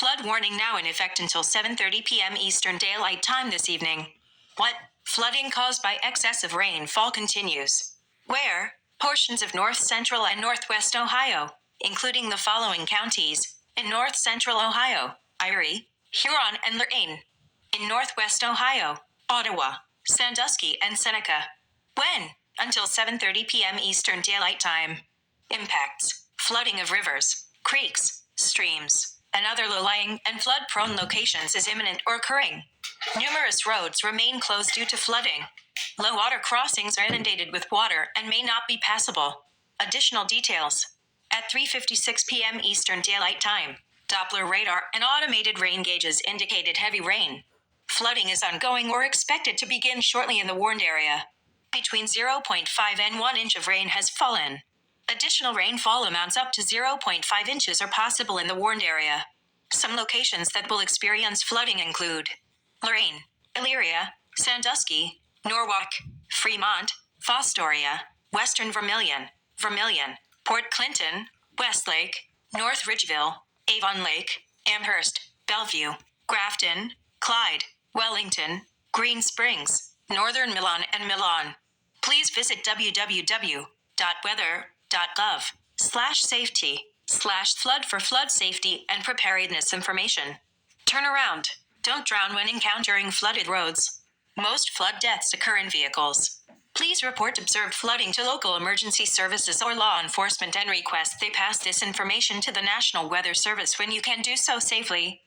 Flood warning now in effect until 7:30 p.m. Eastern Daylight Time this evening. What? Flooding caused by excessive rainfall continues. Where? Portions of north central and northwest Ohio, including the following counties. In north central Ohio, Erie, Huron, and Lorain. In northwest Ohio, Ottawa, Sandusky, and Seneca. When? Until 7:30 p.m. Eastern Daylight Time. Impacts: flooding of rivers, creeks, streams, and other low-lying and flood-prone locations is imminent or occurring. Numerous roads remain closed due to flooding. Low water crossings are inundated with water and may not be passable. Additional details. At 3:56 p.m. Eastern Daylight Time, Doppler radar and automated rain gauges indicated heavy rain. Flooding is ongoing or expected to begin shortly in the warned area. Between 0.5 and 1 inch of rain has fallen. Additional rainfall amounts up to 0.5 inches are possible in the warned area. Some locations that will experience flooding include Lorain, Elyria, Sandusky, Norwalk, Fremont, Fostoria, Western Vermilion, Port Clinton, Westlake, North Ridgeville, Avon Lake, Amherst, Bellevue, Grafton, Clyde, Wellington, Green Springs, Northern Milan, and Milan. Please visit www.weather.gov/safety/flood for flood safety and preparedness information. Turn around. Don't drown when encountering flooded roads. Most flood deaths occur in vehicles. Please report observed flooding to local emergency services or law enforcement and request they pass this information to the National Weather Service when you can do so safely.